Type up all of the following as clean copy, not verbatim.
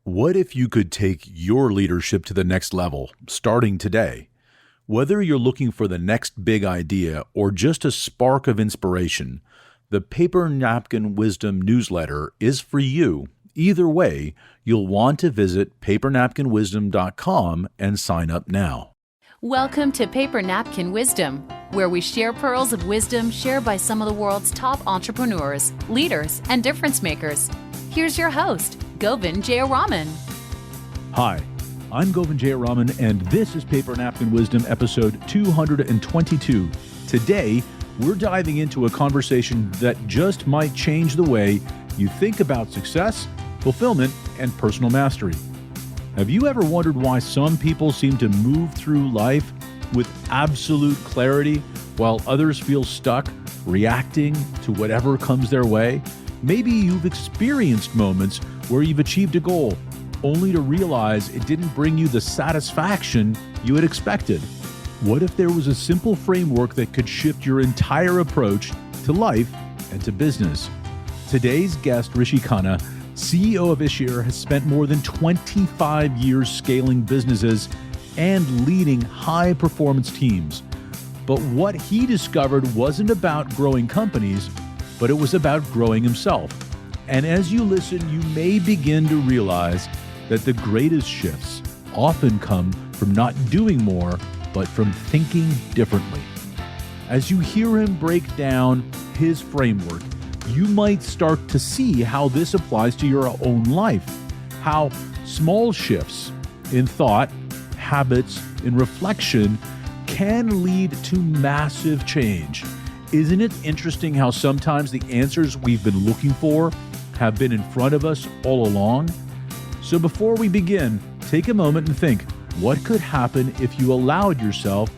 What if you could take your leadership to the next level, starting today? Whether you're looking for the next big idea or just a spark of inspiration, the Paper Napkin Wisdom newsletter is for you. Either way, you'll want to visit papernapkinwisdom.com and sign up now. Welcome to Paper Napkin Wisdom, where we share pearls of wisdom shared by some of the world's top entrepreneurs, leaders, and difference makers. Here's your host, Govind Jayaraman. Hi, I'm Govind Jayaraman, and this is Paper Napkin Wisdom, episode 222. Today, we're diving into a conversation that just might change the way you think about success, fulfillment, and personal mastery. Have you ever wondered why some people seem to move through life with absolute clarity while others feel stuck, reacting to whatever comes their way? Maybe you've experienced moments where you've achieved a goal, only to realize it didn't bring you the satisfaction you had expected. What if there was a simple framework that could shift your entire approach to life and to business? Today's guest, Rishi Khanna, CEO of ISHIR, has spent more than 25 years scaling businesses and leading high-performance teams. But what he discovered wasn't about growing companies, but it was about growing himself. And as you listen, you may begin to realize that the greatest shifts often come from not doing more, but from thinking differently. As you hear him break down his framework, you might start to see how this applies to your own life, how small shifts in thought, habits, and reflection can lead to massive change. Isn't it interesting how sometimes the answers we've been looking for have been in front of us all along? So before we begin, take a moment and think, what could happen if you allowed yourself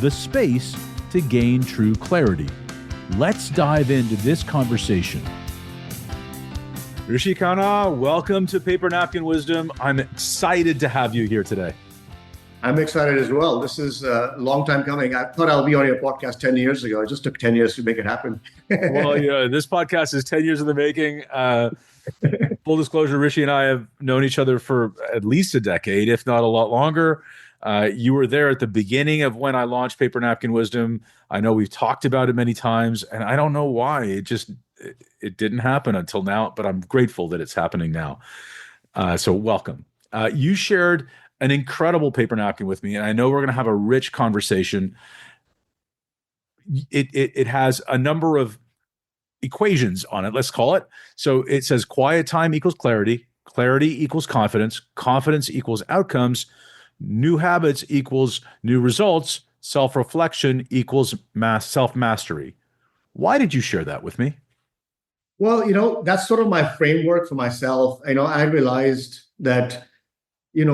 the space to gain true clarity? Let's dive into this conversation. Rishi Khanna, welcome to Paper Napkin Wisdom. I'm excited to have you here today. I'm excited as well. This is a long time coming. I thought I'll be on your podcast 10 years ago. It just took 10 years to make it happen. Well, yeah, this podcast is 10 years in the making. Full disclosure, Rishi and I have known each other for at least a decade, if not a lot longer. You were there at the beginning of when I launched Paper Napkin Wisdom. I know we've talked about it many times, and I don't know why. It didn't happen until now, but I'm grateful that it's happening now. So welcome. You shared an incredible paper napkin with me, and I know we're going to have a rich conversation. It has a number of equations on it, let's call it. So it says quiet time equals clarity, clarity equals confidence, confidence equals outcomes, new habits equals new results, self-reflection equals self-mastery. Why did you share that with me? Well, that's sort of my framework for myself. I realized that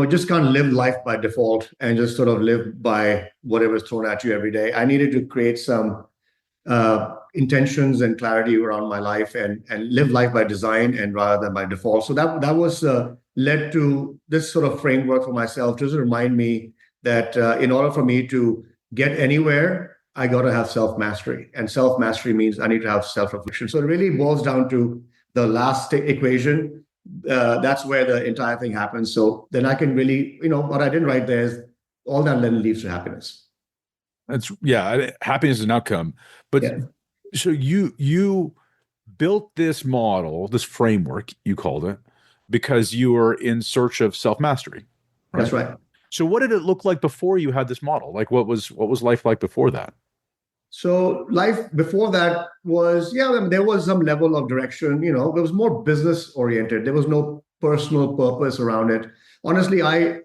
just can't live life by default and just sort of live by whatever's thrown at you every day. I needed to create some intentions and clarity around my life and live life by design and rather than by default. So that was led to this sort of framework for myself, just to remind me that in order for me to get anywhere, I got to have self-mastery. And self-mastery means I need to have self-reflection. So it really boils down to the last equation. That's where the entire thing happens. So then I can really, what I didn't write there is all that then leads to happiness. Happiness is an outcome. But yeah. So you built this model, this framework, you called it, because you were in search of self-mastery. Right? That's right. So what did it look like before you had this model? Like what was life like before that? So life before that was, there was some level of direction, it was more business oriented. There was no personal purpose around it. Honestly, I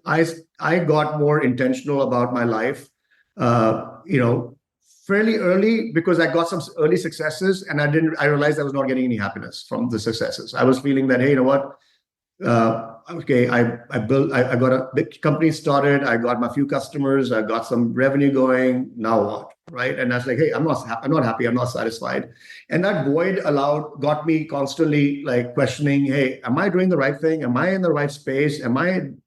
got more intentional about my life, fairly early because I got some early successes and I realized I was not getting any happiness from the successes. I was feeling that, hey, you know what? I got a big company started. I got my few customers. I got some revenue going. Now what? Right? And I was like, hey, I'm not happy. I'm not satisfied. And that void got me constantly like questioning, hey, am I doing the right thing? Am I in the right space?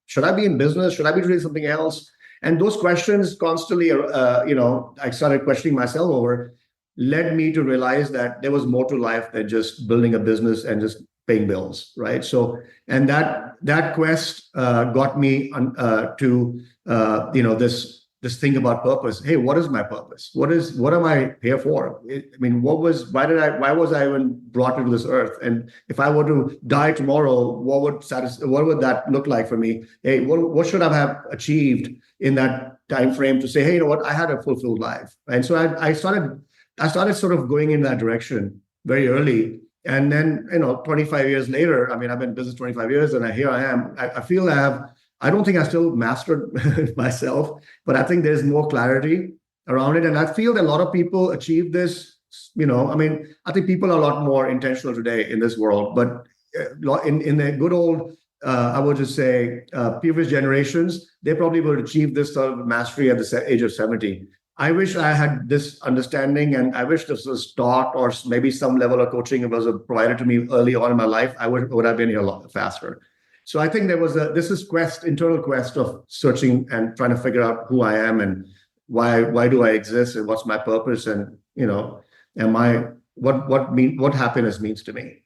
Should I be in business? Should I be doing something else? And those questions constantly, I started questioning myself over, led me to realize that there was more to life than just building a business and just paying bills, right? So, and that quest got me to this thing about purpose. Hey, what is my purpose? What am I here for? I mean, why was I even brought into this earth? And if I were to die tomorrow, what would that look like for me? Hey, what should I have achieved in that time frame to say, hey, you know what, I had a fulfilled life? And so I started sort of going in that direction very early. And then, 25 years later, I mean, I've been in business 25 years, and here I am. I feel I don't think I still mastered myself, but I think there's more clarity around it. And I feel that a lot of people achieve this. I mean, I think people are a lot more intentional today in this world, but in the good old, I would just say, previous generations, they probably would achieve this sort of mastery at the age of 70. I wish I had this understanding, and I wish this was taught, or maybe some level of coaching was provided to me early on in my life. I would have been here a lot faster. So I think there was internal quest of searching and trying to figure out who I am and why do I exist and what's my purpose, and what happiness means to me.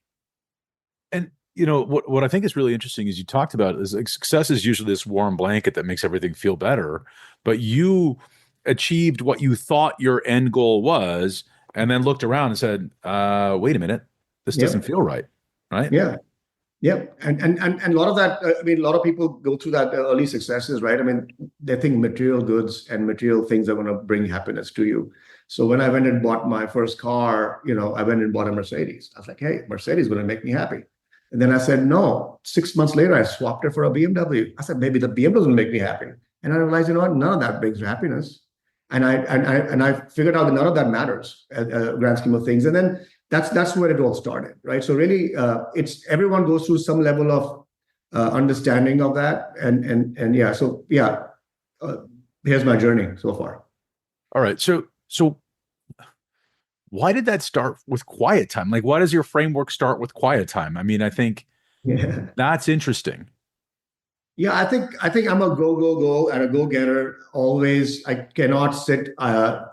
And what I think is really interesting is you talked about is like, success is usually this warm blanket that makes everything feel better, but you achieved what you thought your end goal was, and then looked around and said, wait a minute, this doesn't feel right. Yeah. Yep. And a lot of that, I mean, a lot of people go through that early successes, right? I mean, they think material goods and material things are going to bring happiness to you. So when I went and bought my first car, I went and bought a Mercedes. I was like, hey, Mercedes is going to make me happy. And then I said, no. 6 months later, I swapped it for a BMW. I said, maybe the BMW doesn't make me happy. And I realized, what? None of that brings happiness. And I figured out that none of that matters at grand scheme of things. And then that's where it all started, right? So really, it's everyone goes through some level of understanding of that, and yeah. So yeah, here's my journey so far. All right. So why did that start with quiet time? Like, why does your framework start with quiet time? I mean, I think that's interesting. Yeah, I think I'm a go and a go-getter always. I cannot sit. I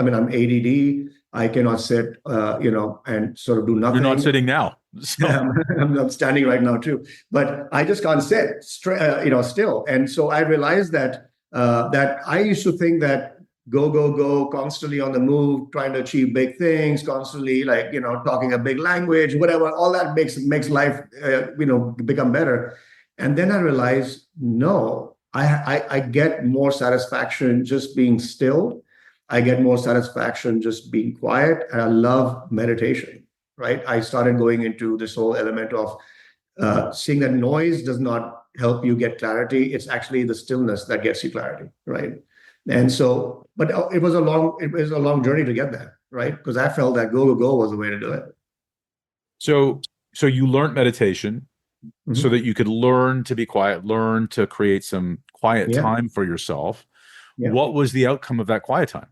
mean, I'm ADD. I cannot sit, and sort of do nothing. You're not sitting now. So. Yeah, I'm standing right now too, but I just can't sit, still. And so I realized that I used to think that go, constantly on the move, trying to achieve big things, constantly talking a big language, whatever. All that makes life, become better. And then I realized, no, I get more satisfaction just being still. I get more satisfaction just being quiet. And I love meditation, right? I started going into this whole element of seeing that noise does not help you get clarity. It's actually the stillness that gets you clarity, right? And so, but it was a long journey to get there, right? Because I felt that go was the way to do it. So you learned meditation. Mm-hmm. So that you could learn to be quiet, learn to create some quiet time for yourself. Yeah. What was the outcome of that quiet time?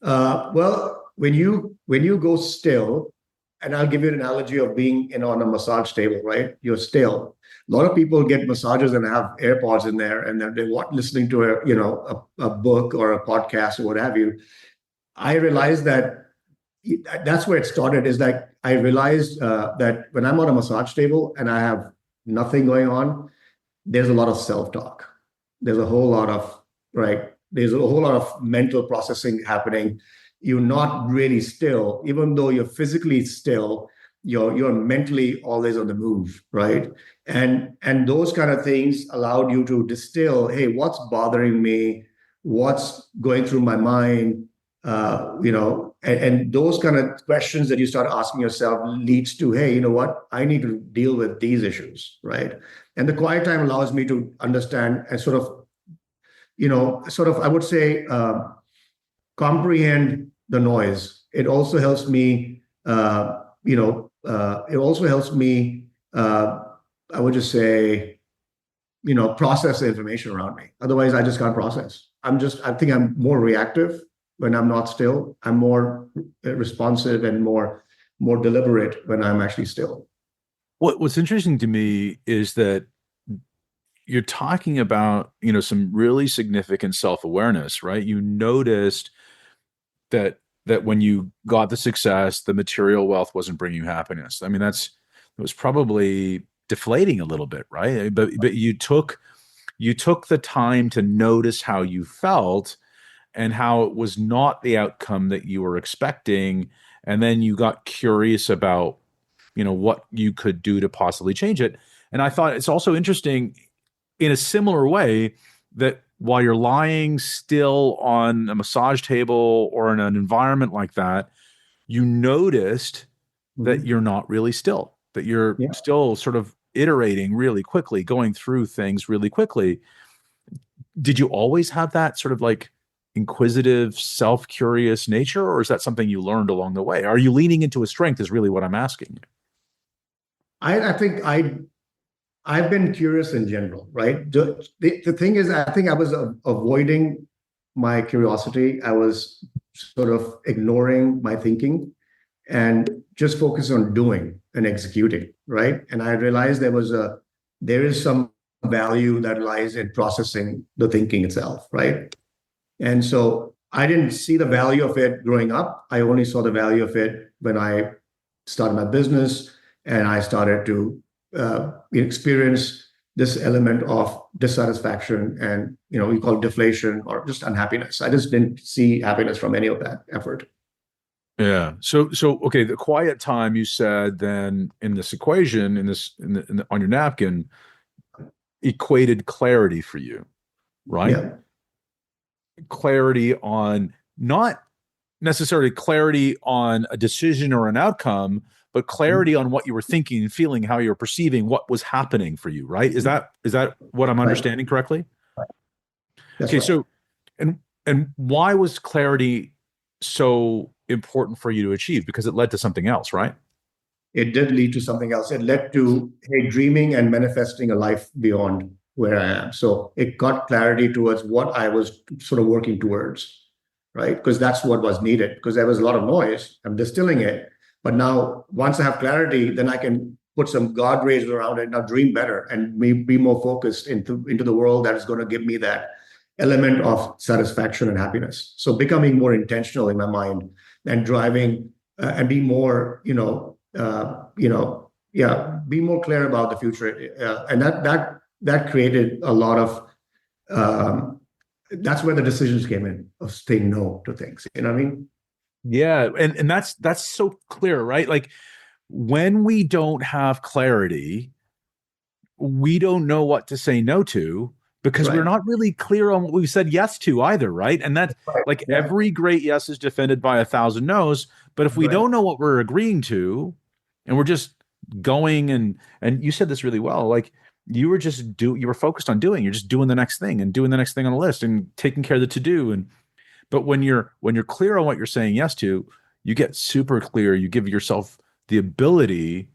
Well, when you go still, and I'll give you an analogy of being on a massage table, right? You're still. A lot of people get massages and have AirPods in there, and they're listening to a book or a podcast or what have you. I realized that's where it started. Is that I realized that when I'm on a massage table and I have nothing going on, there's a lot of self-talk. There's a whole lot of mental processing happening. You're not really still, even though you're physically still. You're mentally always on the move, right? And those kind of things allowed you to distill. Hey, what's bothering me? What's going through my mind? And those kind of questions that you start asking yourself leads to, hey, you know what? I need to deal with these issues, right? And the quiet time allows me to understand and sort of, I would say, comprehend the noise. It also helps me, I would just say, process the information around me. Otherwise, I just can't process. I think I'm more reactive when I'm not still. I'm more responsive and more deliberate when I'm actually still. What's interesting to me is that you're talking about, some really significant self-awareness, right? You noticed that when you got the success, the material wealth wasn't bringing you happiness. I mean, that's it was probably deflating a little bit, right? But you took the time to notice how you felt and how it was not the outcome that you were expecting, and then you got curious about what you could do to possibly change it. And I thought it's also interesting in a similar way that while you're lying still on a massage table or in an environment like that, you noticed that Mhm. you're not really still, that you're Yeah. still sort of iterating really quickly, going through things really quickly. Did you always have that sort of like inquisitive, self-curious nature, or is that something you learned along the way? Are you leaning into a strength is really what I'm asking. I think I've been curious in general, right? The thing is, I think I was avoiding my curiosity. I was sort of ignoring my thinking and just focus on doing and executing, right? And I realized there is some value that lies in processing the thinking itself, right? And so I didn't see the value of it growing up. I only saw the value of it when I started my business and I started to experience this element of dissatisfaction and we call it deflation or just unhappiness. I just didn't see happiness from any of that effort. Yeah. So okay, the quiet time you said then in this equation on your napkin equated clarity for you, right? Yeah. Clarity on not necessarily clarity on a decision or an outcome, but clarity on what you were thinking and feeling, how you were perceiving what was happening for you, right? Is that what I'm Right. understanding correctly? That's Okay, right. so and why was clarity so important for you to achieve? Because it led to something else, right? It did lead to something else. It led to hey, dreaming and manifesting a life beyond where I am. So it got clarity towards what I was sort of working towards, right? Because that's what was needed. Because there was a lot of noise. I'm distilling it, but now once I have clarity, then I can put some guardrails around it. Now dream better and be more focused into the world that is going to give me that element of satisfaction and happiness. So becoming more intentional in my mind and driving and be more, yeah, be more clear about the future, and that created a lot of. That's where the decisions came in of saying no to things. You know what I mean? Yeah, and that's so clear, right? Like when we don't have clarity, we don't know what to say no to because we're Right. not really clear on what we said yes to either, right? And that Right. like Yeah. every great yes is defended by 1,000 no's. But if we Right. don't know what we're agreeing to, and we're just going and you said this really well, like you were focused on doing, you're just doing the next thing and doing the next thing on the list and taking care of the to do. And but when you're clear on what you're saying yes to, you get super clear. You give yourself the ability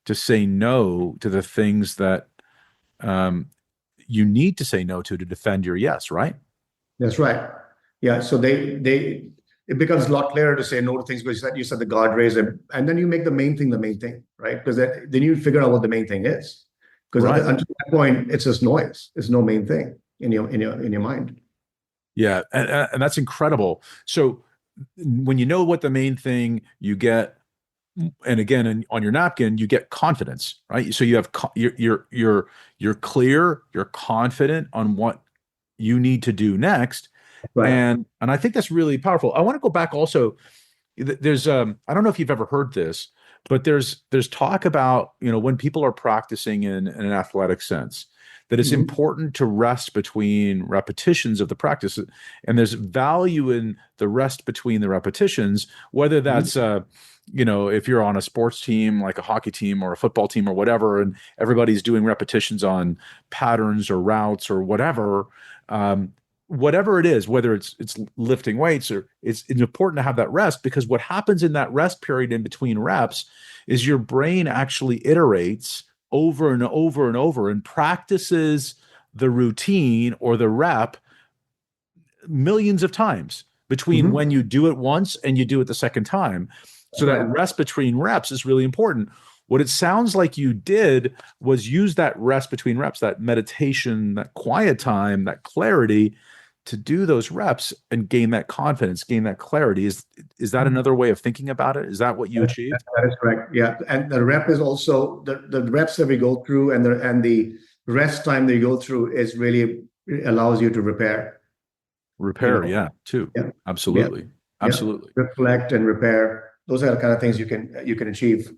to say no to the things that um, you need to say no to defend your yes, right? That's right. Yeah. So it becomes a lot clearer to say no to things because you said the guardrails and then you make the main thing the main thing, right? Because then you figure out what the main thing is. Because Right. until that point, it's just noise. It's no main thing in your mind. Yeah, and that's incredible. So when you know what the main thing you get, and again on your napkin you get confidence, right? So you have you're clear, you're confident on what you need to do next, Right. and I think that's really powerful. I want to go back also. There's I don't know if you've ever heard this, but there's talk about when people are practicing in an athletic sense that it's Mhm. important to rest between repetitions of the practice, and there's value in the rest between the repetitions, whether Mhm. that's if you're on a sports team like a hockey team or a football team or whatever, and everybody's doing repetitions on patterns or routes or whatever. Whatever it is, whether it's lifting weights or it's important to have that rest, because what happens in that rest period in between reps is your brain actually iterates over and over and over and practices the routine or the rep millions of times between Mhm. when you do it once and you do it the second time. So That's that right. rest between reps is really important. What it sounds like you did was use that rest between reps, that meditation, that quiet time, that clarity to do those reps and gain that confidence, gain that clarity. Is that another way of thinking about it? Is that what you achieved? That is correct. Yeah. And the rep is also the reps that we go through, and the rest time that you go through is really allows you to repair. Repair, yeah, too. Yeah. Absolutely. Yeah. Absolutely. Reflect and repair. Those are the kind of things you can achieve.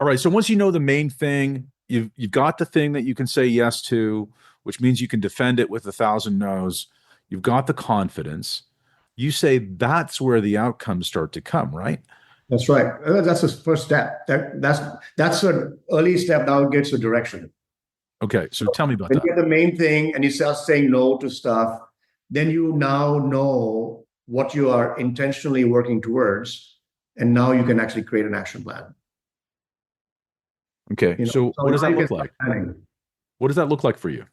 All right. So once you know the main thing, you've got the thing that you can say yes to, which means you can defend it with 1,000 no's. You've got the confidence. You say that's where the outcomes start to come, right? That's right. That's the first step. That's an early step. Now it gets the direction. Okay. So tell me about When that. you get the main thing and you start saying no to stuff, then you now know what you are intentionally working towards, and now you can actually create an action plan. Okay. So what does that look like? What does that look like for you?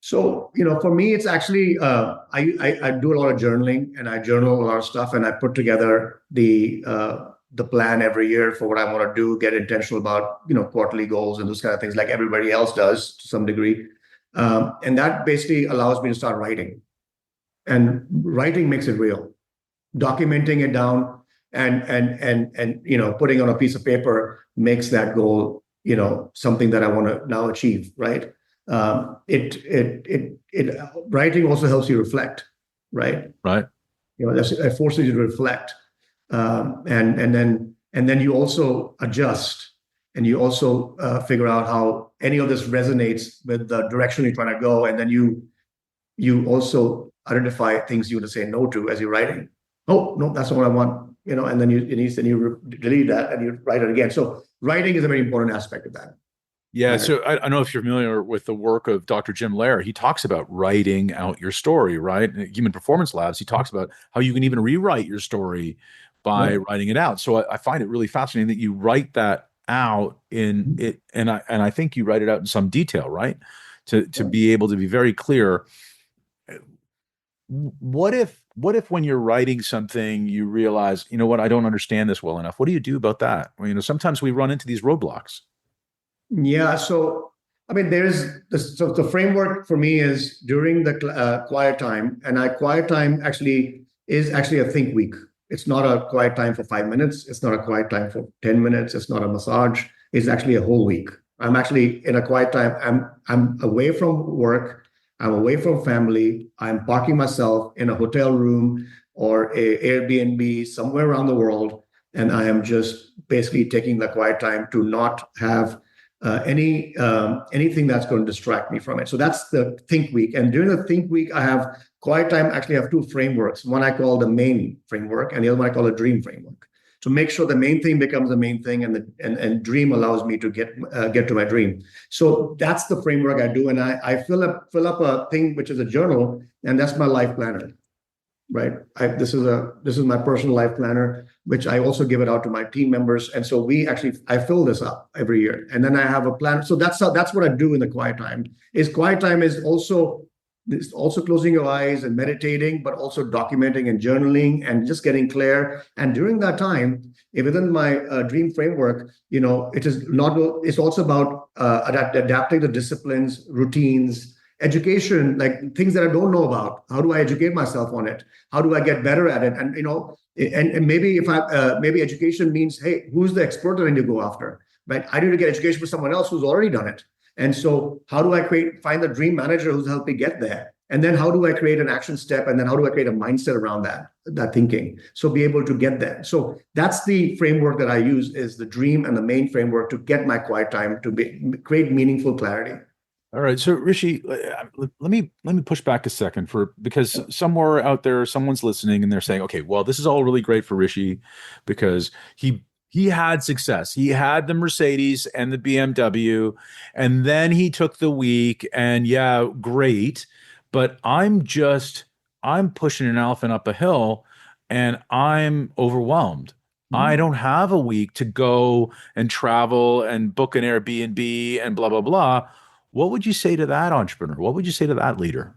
So, for me, it's actually, I do a lot of journaling, and I journal a lot of stuff, and I put together the plan every year for what I want to do, get intentional about, quarterly goals and those kind of things like everybody else does to some degree. And that basically allows me to start writing, and writing makes it real. Documenting it down and putting on a piece of paper makes that goal, something that I want to now achieve, right? Writing also helps you reflect, right? Right. It forces you to reflect, and then you also adjust, and you also figure out how any of this resonates with the direction you're trying to go, and then you also identify things you want to say no to as you're writing. Oh no, that's not what I want, and then you delete that and you write it again. So writing is a very important aspect of that. Yeah, so I don't know if you're familiar with the work of Dr. Jim Loehr. He talks about writing out your story, right? In Human Performance Labs, he talks about how you can even rewrite your story by writing it out. So I find it really fascinating that you write that out in it, and I think you write it out in some detail, right? To be able to be very clear. What if when you're writing something, you realize, you know what, I don't understand this well enough? What do you do about that? Well, sometimes we run into these roadblocks. Yeah. So, I mean, the framework for me is during the quiet time, and quiet time is actually a think week. It's not a quiet time for 5 minutes. It's not a quiet time for 10 minutes. It's not a massage. It's actually a whole week. I'm actually in a quiet time. I'm away from work. I'm away from family. I'm parking myself in a hotel room or a Airbnb somewhere around the world. And I am just basically taking the quiet time to not have anything that's going to distract me from it. So that's the think week. And during the think week, I have quiet time. Actually, I have two frameworks. One I call the main framework, and the other one I call a dream framework. To make sure the main thing becomes the main thing, and dream allows me to get to my dream. So that's the framework I do, and I fill up a thing which is a journal, and that's my life planner. Right. This is my personal life planner, which I also give it out to my team members. And so I fill this up every year. And then I have a plan. So that's what I do in the quiet time. Quiet time is also closing your eyes and meditating, but also documenting and journaling and just getting clear. And during that time, within my dream framework, it's also about adapting the disciplines, routines, education, like things that I don't know about. How do I educate myself on it? How do I get better at it? And and maybe maybe education means, hey, who's the expert that I need to go after? Right? I need to get education from someone else who's already done it. And so how do I find the dream manager who's helped me get there? And then how do I create an action step? And then how do I create a mindset around that thinking? So be able to get there. So that's the framework that I use, is the dream and the main framework to get my quiet time to create meaningful clarity. All right. So Rishi, let me push back a second because somewhere out there, someone's listening and they're saying, okay, well, this is all really great for Rishi because he had success. He had the Mercedes and the BMW, and then he took the week, and yeah, great. But I'm pushing an elephant up a hill and I'm overwhelmed. I don't have a week to go and travel and book an Airbnb and blah, blah, blah. What would you say to that entrepreneur? What would you say to that leader?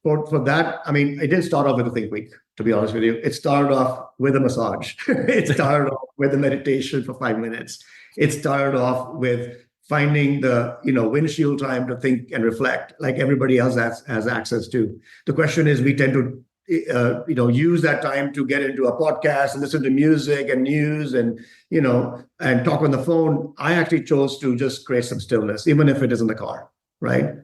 For that, I mean, it didn't start off with a think week, to be honest with you. It started off with a massage. It started off with a meditation for 5 minutes. It started off with finding the windshield time to think and reflect like everybody else has access to. The question is, we tend to use that time to get into a podcast and listen to music and news and and talk on the phone. I actually chose to just create some stillness, even if it is in the car, right?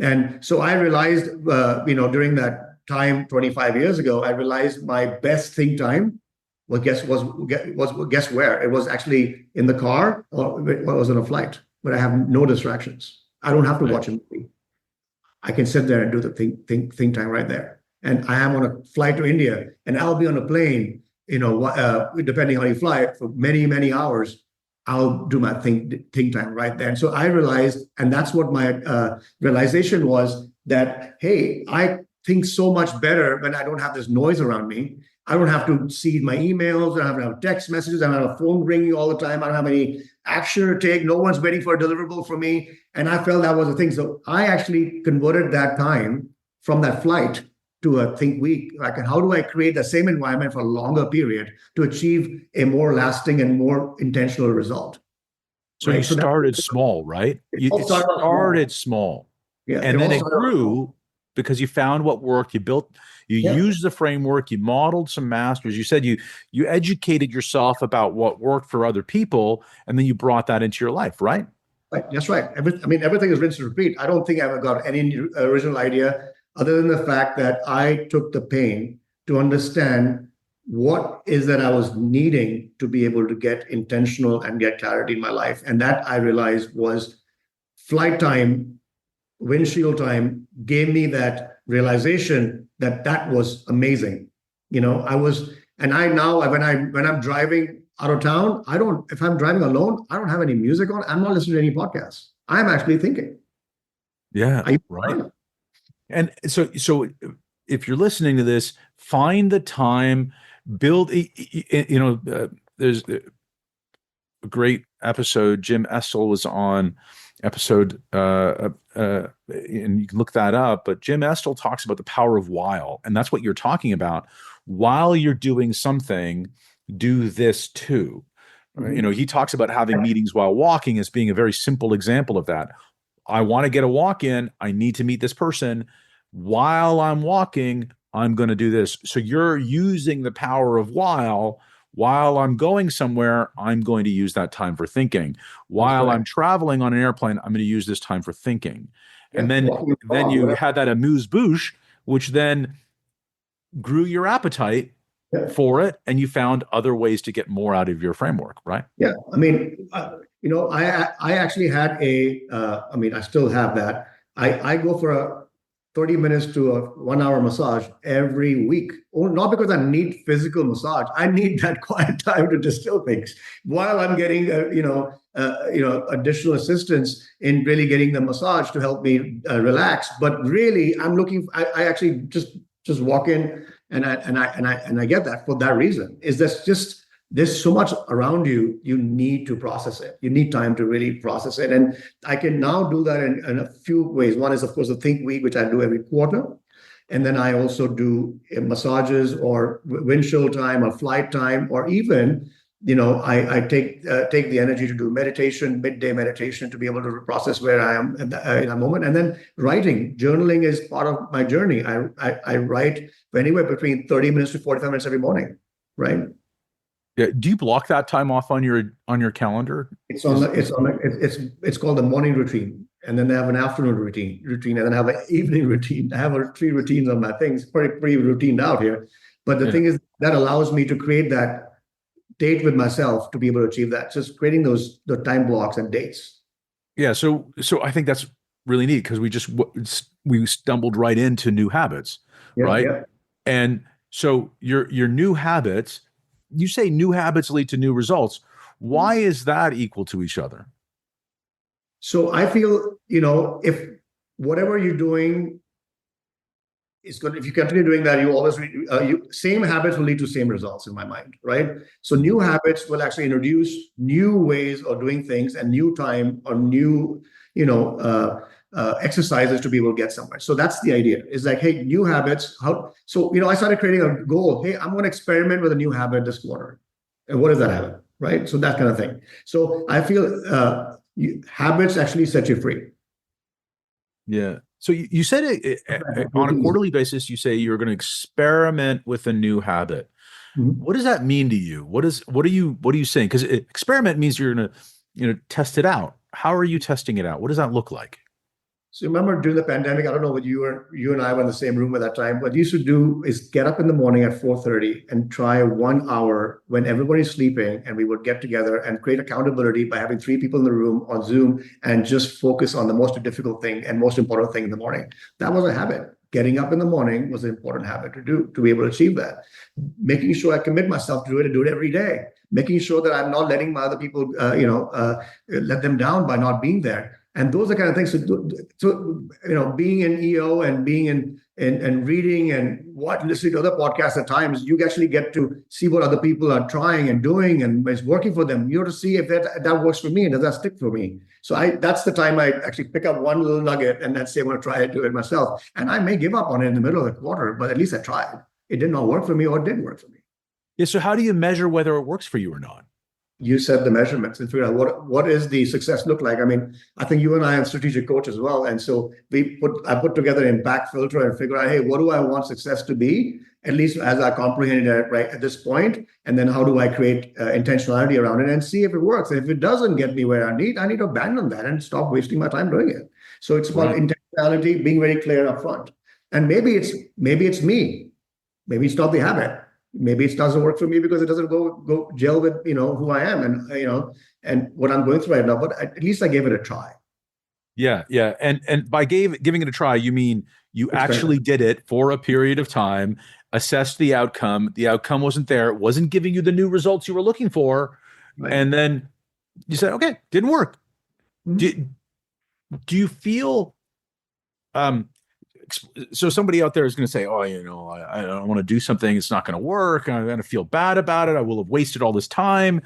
And so I realized, during that time 25 years ago, I realized my best think time guess where? It was actually in the car, or it was on a flight, but I have no distractions. I don't have to watch a movie. I can sit there and do the think time right there. And I am on a flight to India, and I'll be on a plane, depending on how you fly, for many, many hours. I'll do my think time right there. And so I realized, and that's what my realization was, that, hey, I think so much better when I don't have this noise around me. I don't have to see my emails. I don't have to have text messages. I don't have a phone ringing all the time. I don't have any action to take. No one's waiting for a deliverable from me. And I felt that was a thing. So I actually converted that time from that flight to a think week. Like, how do I create the same environment for a longer period to achieve a more lasting and more intentional result? So you started small, right? You started small. Yeah, and then it grew because you found what worked. You used the framework, you modeled some masters. You said you educated yourself about what worked for other people, and then you brought that into your life, right? Right. That's right. Everything is rinse and repeat. I don't think I ever got any original idea other than the fact that I took the pain to understand what is that I was needing to be able to get intentional and get clarity in my life. And that I realized was flight time, windshield time, gave me that realization that was amazing. When I'm driving out of town, if I'm driving alone, I don't have any music on. I'm not listening to any podcasts. I'm actually thinking. Yeah, right. And so if you're listening to this, find the time, build, there's a great episode. Jim Estel was on episode, and you can look that up, but Jim Estel talks about the power of while, and that's what you're talking about. While you're doing something, do this too. Mm-hmm. He talks about having meetings while walking as being a very simple example of that. I want to get a walk in. I need to meet this person. While I'm walking, I'm going to do this. So you're using the power of while I'm going somewhere, I'm going to use that time for thinking. While I'm traveling on an airplane, I'm going to use this time for thinking. And then you had that amuse-bouche, which then grew your appetite for it, and you found other ways to get more out of your framework, right? Yeah. I actually had I still have that. I go for a 30 minutes to a 1 hour massage every week. Not because I need physical massage. I need that quiet time to distill things while I'm getting, additional assistance in really getting the massage to help me relax. But really, I actually just walk in and I get that for that reason. Is that just, there's so much around you, you need to process it. You need time to really process it. And I can now do that in a few ways. One is, of course, the Think Week, which I do every quarter. And then I also do massages or windshield time or flight time, or even, I take the energy to do meditation, midday meditation, to be able to process where I am in a moment. And then journaling is part of my journey. I write for anywhere between 30 minutes to 45 minutes every morning, right? Yeah. Do you block that time off on your calendar? It's called the morning routine, and then they have an afternoon routine, and then I have an evening routine. I have 3 routines on my things, pretty routined out here. But the thing is, that allows me to create that date with myself to be able to achieve that. Just creating the time blocks and dates. Yeah. So I think that's really neat, because we stumbled right into new habits, right? Yeah. And so your new habits. You say new habits lead to new results. Why is that equal to each other? So I feel, if whatever you're doing is good, if you continue doing that, you always, same habits will lead to same results in my mind, right? So new habits will actually introduce new ways of doing things and new time or new, exercises to be able to get somewhere. So that's the idea. It's like, hey, new habits. I started creating a goal. Hey, I'm going to experiment with a new habit this quarter. And what is that habit? Right? So that kind of thing. So I feel Habits actually set you free. Yeah. So you said on a quarterly basis, you say you're going to experiment with a new habit. Mhm. What does that mean to you? What are you saying? Because experiment means you're going to, test it out. How are you testing it out? What does that look like? So remember during the pandemic, I don't know whether you and I were in the same room at that time. What you used to do is get up in the morning at 4:30 and try 1 hour when everybody's sleeping, and we would get together and create accountability by having three people in the room on Zoom and just focus on the most difficult thing and most important thing in the morning. That was a habit. Getting up in the morning was an important habit to do to be able to achieve that. Making sure I commit myself to do it and do it every day. Making sure that I'm not letting my other people, let them down by not being there. And those are kind of things. Being in EO and being in and reading and listening to other podcasts at times, you actually get to see what other people are trying and doing and it's working for them. You have to see if that works for me and does that stick for me. So that's the time I actually pick up one little nugget and then say I'm going to try to do it myself. And I may give up on it in the middle of the quarter, but at least I tried. It did not work for me or it did work for me. Yeah. So how do you measure whether it works for you or not? You set the measurements and figure out what is the success look like. I mean, I think you and I are strategic coach as well. And so I put together an impact filter and figure out, hey, what do I want success to be? At least as I comprehended it right at this point. And then how do I create intentionality around it and see if it works? And if it doesn't get me where I need to abandon that and stop wasting my time doing it. So it's about intentionality, being very clear up front. And maybe it's me. Maybe it's not the habit. Maybe it doesn't work for me because it doesn't go gel with who I am and what I'm going through right now. But at least I gave it a try. Yeah, yeah, and by giving it a try, you mean you actually did it for a period of time, assessed the outcome. The outcome wasn't there; it wasn't giving you the new results you were looking for, and then you said, "Okay, didn't work." Mm-hmm. Do you feel? So somebody out there is going to say, "Oh, I don't want to do something. It's not going to work. I'm going to feel bad about it. I will have wasted all this time."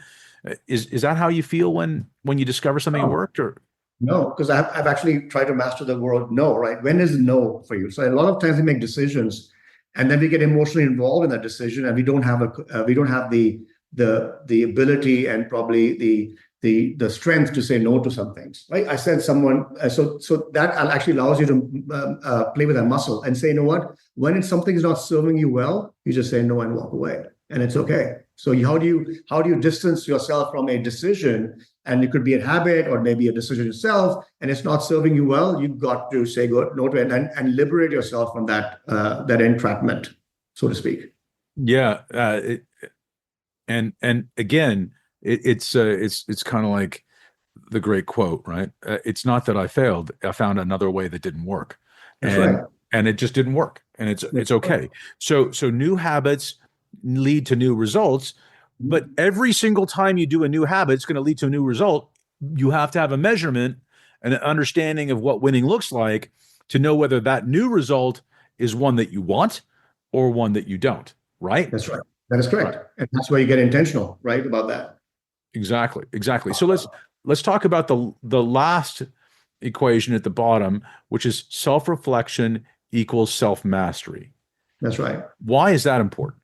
Is that how you feel when you discover something worked? Or no, because I've actually tried to master the word no. Right? When is no for you? So a lot of times we make decisions, and then we get emotionally involved in that decision, and we don't have the ability and probably the strength to say no to some things, right? I said someone, so that actually allows you to play with that muscle and say, you know what, when something is not serving you well, you just say no and walk away, and it's okay. So how do you distance yourself from a decision? And it could be a habit or maybe a decision itself, and it's not serving you well. You've got to say no to it and liberate yourself from that entrapment, so to speak. Yeah, and again. It's kind of like the great quote, right? It's not that I failed. I found another way that didn't work. And it just didn't work. And it's okay. So new habits lead to new results, but every single time you do a new habit, it's going to lead to a new result. You have to have a measurement and an understanding of what winning looks like to know whether that new result is one that you want or one that you don't, right? That's right. That is correct. Right. And that's where you get intentional, right, about that. Exactly. So let's talk about the last equation at the bottom, which is self-reflection equals self-mastery. That's right. Why is that important?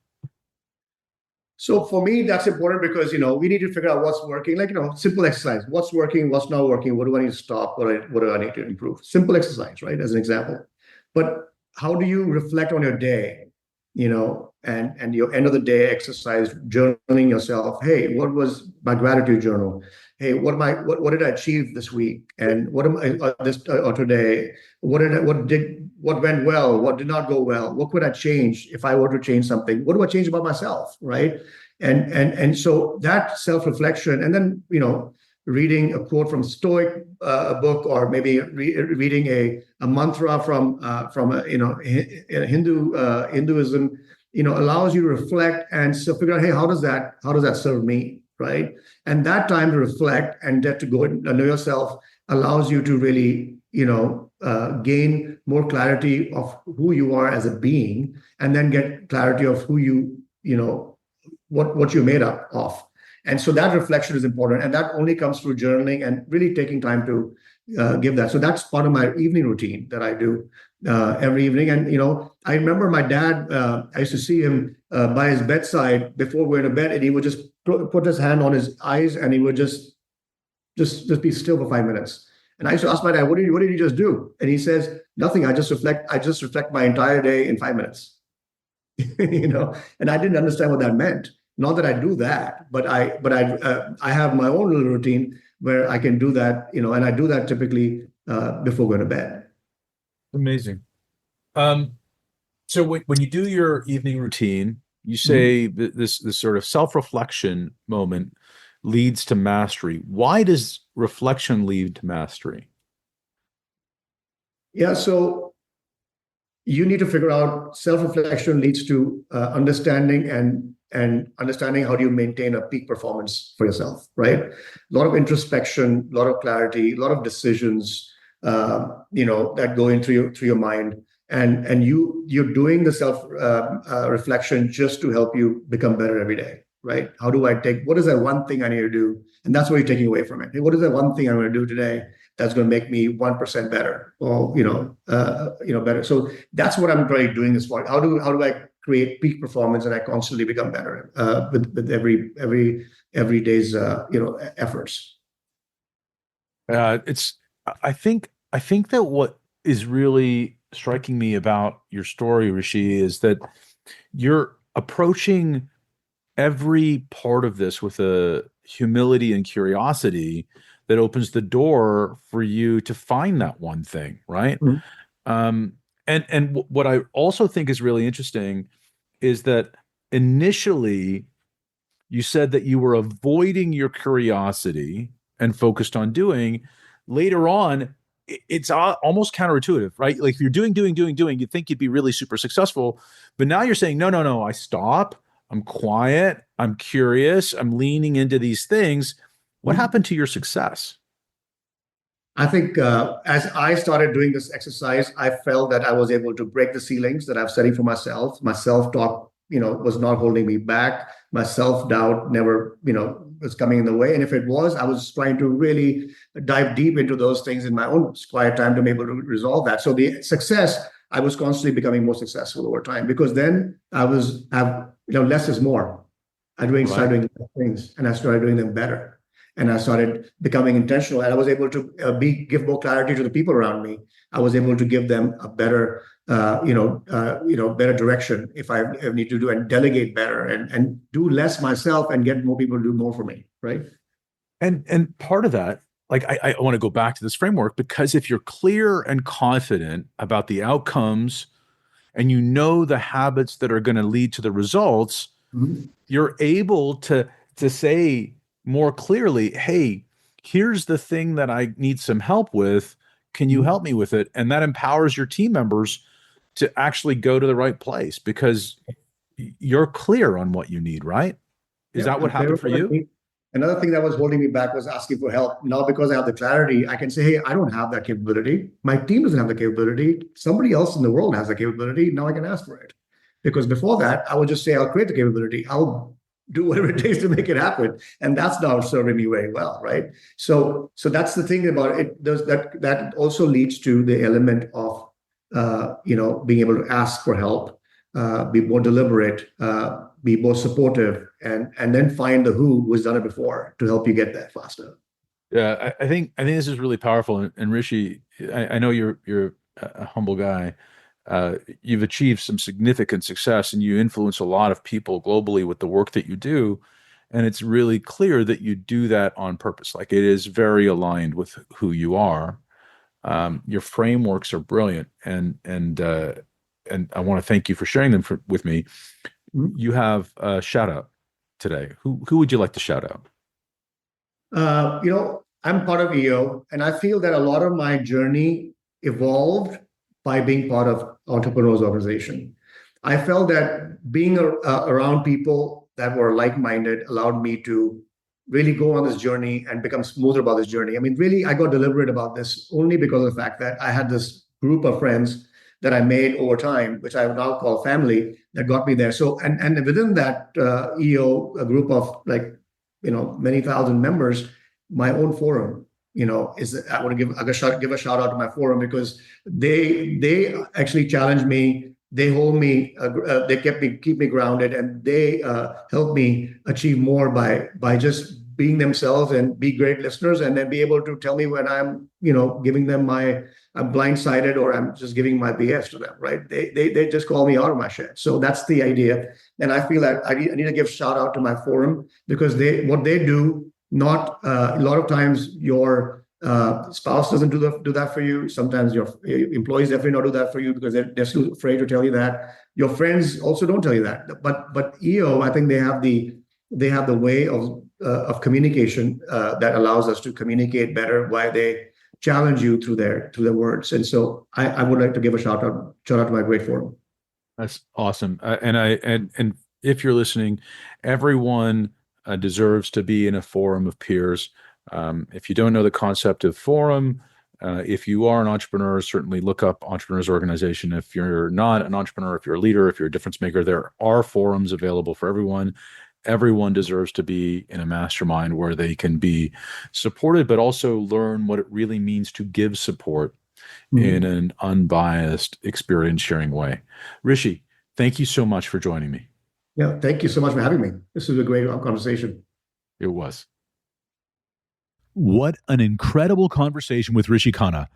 So for me, that's important because we need to figure out what's working. Like simple exercise. What's working? What's not working? What do I need to stop? What do I need to improve? Simple exercise, right? As an example. But how do you reflect on your day? And your end of the day exercise, journaling yourself. Hey, what was my gratitude journal? Hey, what did I achieve this week? And what am I or today? What went well? What did not go well? What could I change if I were to change something? What do I change about myself? Right? And so that self-reflection, and then reading a quote from Stoic a book, or maybe reading a mantra from Hinduism, allows you to reflect and so figure out, hey, how does that serve me, right? And that time to reflect and get to go and know yourself allows you to really gain more clarity of who you are as a being, and then get clarity of who what you're made up of. And so that reflection is important, and that only comes through journaling and really taking time to give that. So that's part of my evening routine that I do every evening. And I remember my dad. I used to see him by his bedside before we went to bed, and he would just put his hand on his eyes, and he would just Just be still for 5 minutes. And I used to ask my dad, what did you just do? And he says, nothing. I just reflect my entire day in 5 minutes. And I didn't understand what that meant. Not that I do that, but I have my own little routine where I can do that, and I do that typically before going to bed. Amazing. So when you do your evening routine, you say this sort of self-reflection moment leads to mastery. Why does reflection lead to mastery? Yeah, so you need to figure out self-reflection leads to understanding and understanding how do you maintain a peak performance for yourself, right? A lot of introspection, a lot of clarity, a lot of decisions, that go in through your mind, and you're doing the self reflection just to help you become better every day, right? What is that one thing I need to do? And that's what you're taking away from it. Hey, what is that one thing I'm going to do today that's going to make me 1% better, or better? So that's what I'm really doing this for. How do I create peak performance, and I constantly become better with every day's efforts. I think that what is really striking me about your story, Rishi, is that you're approaching every part of this with a humility and curiosity that opens the door for you to find that one thing, right? Mm-hmm. And what I also think is really interesting is that initially you said that you were avoiding your curiosity and focused on doing. Later on, it's almost counterintuitive, right? Like if you're doing, you'd think you'd be really super successful. But now you're saying, no, I stop. I'm quiet. I'm curious. I'm leaning into these things. What happened to your success? I think as I started doing this exercise, I felt that I was able to break the ceilings that I've setting for myself. My self-talk, was not holding me back. My self-doubt never, was coming in the way. And if it was, I was trying to really dive deep into those things in my own quiet time to be able to resolve that. So the success, I was constantly becoming more successful over time, because then less is more. Started doing things, and I started doing them better. And I started becoming intentional, and I was able to give more clarity to the people around me. I was able to give them a better, better direction if I need to do, and delegate better, and do less myself and get more people to do more for me, right? And part of that, like I want to go back to this framework, because if you're clear and confident about the outcomes, and the habits that are going to lead to the results, you're able to say more clearly, hey, here's the thing that I need some help with. Can you help me with it? And that empowers your team members to actually go to the right place, because you're clear on what you need, right? Is that what happened for you? Another thing that was holding me back was asking for help. Now, because I have the clarity, I can say, hey, I don't have that capability. My team doesn't have the capability. Somebody else in the world has the capability. Now I can ask for it. Because before that, I would just say, I'll create the capability. I'll do whatever it takes to make it happen. And that's now serving me very well, right? So that's the thing about it. That also leads to the element of, being able to ask for help, be more deliberate, be more supportive, and then find the who's done it before to help you get there faster. Yeah, I think this is really powerful. And Rishi, I know you're a humble guy. You've achieved some significant success, and you influence a lot of people globally with the work that you do. And it's really clear that you do that on purpose. Like, it is very aligned with who you are. Your frameworks are brilliant, and I want to thank you for sharing them with me. You have a shout out today. Who would you like to shout out? I'm part of EO, and I feel that a lot of my journey evolved by being part of Entrepreneurs Organization. I felt that being around people that were like-minded allowed me to really go on this journey and become smoother about this journey. I mean, really, I got deliberate about this only because of the fact that I had this group of friends that I made over time, which I would now call family, that got me there. So, and within that EO, a group of many thousand members, my own forum, I want to give a shout out to my forum, because they actually challenged me. They hold me, they keep me grounded, and they helped me achieve more by just being themselves and be great listeners, and then be able to tell me when I'm, giving them I'm blindsided or I'm just giving my BS to them, right? They just call me out of my shit. So that's the idea. And I feel that I need to give shout out to my forum, because what they do, not a lot of times your spouse doesn't do that for you. Sometimes your employees definitely don't do that for you, because they're still afraid to tell you that. Your friends also don't tell you that. But EO, I think they have the way of communication that allows us to communicate better, while they challenge you through their words. And so I would like to give a shout out to my great forum. That's awesome. And if you're listening, everyone deserves to be in a forum of peers. If you don't know the concept of forum, if you are an entrepreneur, certainly look up Entrepreneurs Organization. If you're not an entrepreneur, if you're a leader, if you're a difference maker, there are forums available for everyone. Everyone deserves to be in a mastermind where they can be supported, but also learn what it really means to give support in an unbiased experience sharing way. Rishi, thank you so much for joining me. Yeah, thank you so much for having me. This was a great conversation. It was. What an incredible conversation with Rishi Khanna.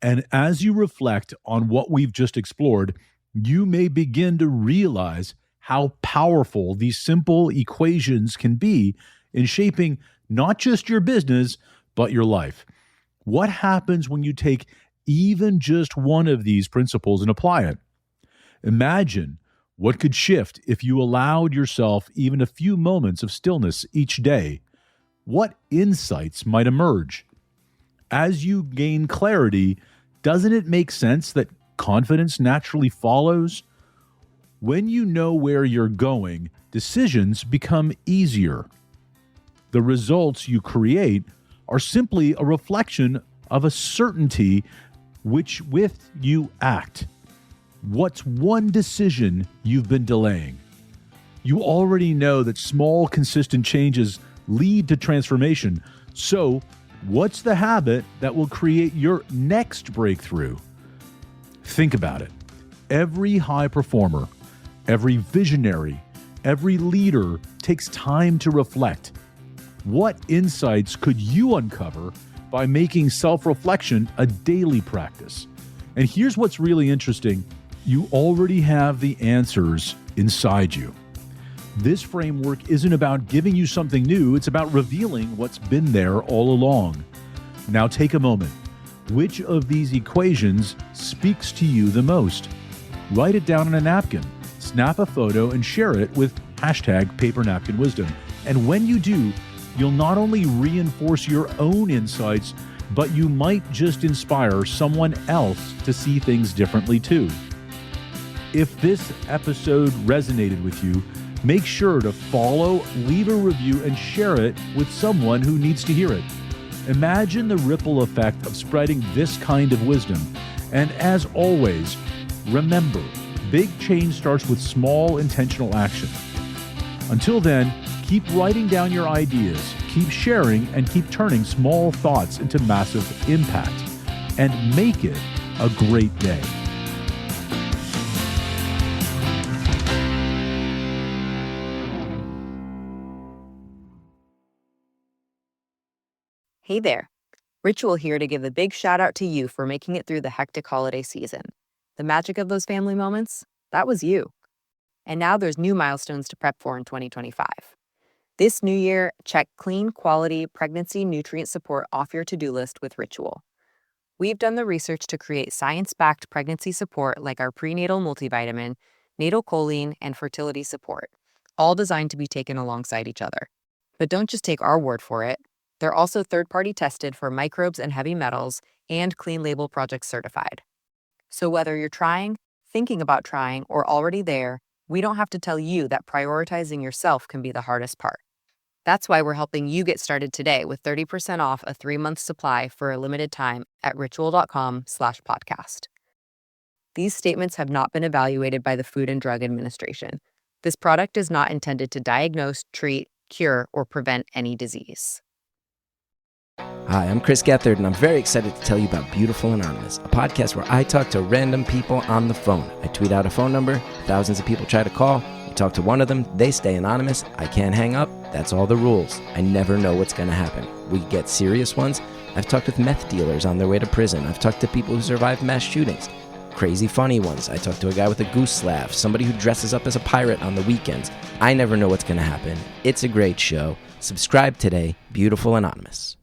And as you reflect on what we've just explored, you may begin to realize how powerful these simple equations can be in shaping not just your business, but your life. What happens when you take even just one of these principles and apply it? Imagine what could shift if you allowed yourself even a few moments of stillness each day. What insights might emerge? As you gain clarity, doesn't it make sense that confidence naturally follows? When you know where you're going, decisions become easier. The results you create are simply a reflection of a certainty with you act. What's one decision you've been delaying? You already know that small, consistent changes lead to transformation. So, what's the habit that will create your next breakthrough? Think about it. Every high performer, every visionary, every leader takes time to reflect. What insights could you uncover by making self-reflection a daily practice? And here's what's really interesting. You already have the answers inside you. This framework isn't about giving you something new, it's about revealing what's been there all along. Now take a moment. Which of these equations speaks to you the most? Write it down on a napkin, snap a photo, and share it with #Paper Napkin Wisdom. And when you do, you'll not only reinforce your own insights, but you might just inspire someone else to see things differently too. If this episode resonated with you, make sure to follow, leave a review, and share it with someone who needs to hear it. Imagine the ripple effect of spreading this kind of wisdom. And as always, remember, big change starts with small intentional action. Until then, keep writing down your ideas, keep sharing, and keep turning small thoughts into massive impact. And make it a great day. Hey there, Ritual here to give a big shout out to you for making it through the hectic holiday season. The magic of those family moments, that was you. And now there's new milestones to prep for in 2025. This new year, check clean, quality pregnancy nutrient support off your to-do list with Ritual. We've done the research to create science-backed pregnancy support like our prenatal multivitamin, natal choline, and fertility support, all designed to be taken alongside each other. But don't just take our word for it. They're also third-party tested for microbes and heavy metals and Clean Label Project certified. So whether you're trying, thinking about trying, or already there, we don't have to tell you that prioritizing yourself can be the hardest part. That's why we're helping you get started today with 30% off a 3-month supply for a limited time at ritual.com/podcast. These statements have not been evaluated by the Food and Drug Administration. This product is not intended to diagnose, treat, cure, or prevent any disease. Hi, I'm Chris Gethard, and I'm very excited to tell you about Beautiful Anonymous, a podcast where I talk to random people on the phone. I tweet out a phone number, thousands of people try to call, talk to one of them, they stay anonymous. I can't hang up. That's all the rules. I never know what's going to happen. We get serious ones. I've talked with meth dealers on their way to prison. I've talked to people who survived mass shootings. Crazy funny ones. I talked to a guy with a goose laugh, somebody who dresses up as a pirate on the weekends. I never know what's going to happen. It's a great show. Subscribe today. Beautiful Anonymous.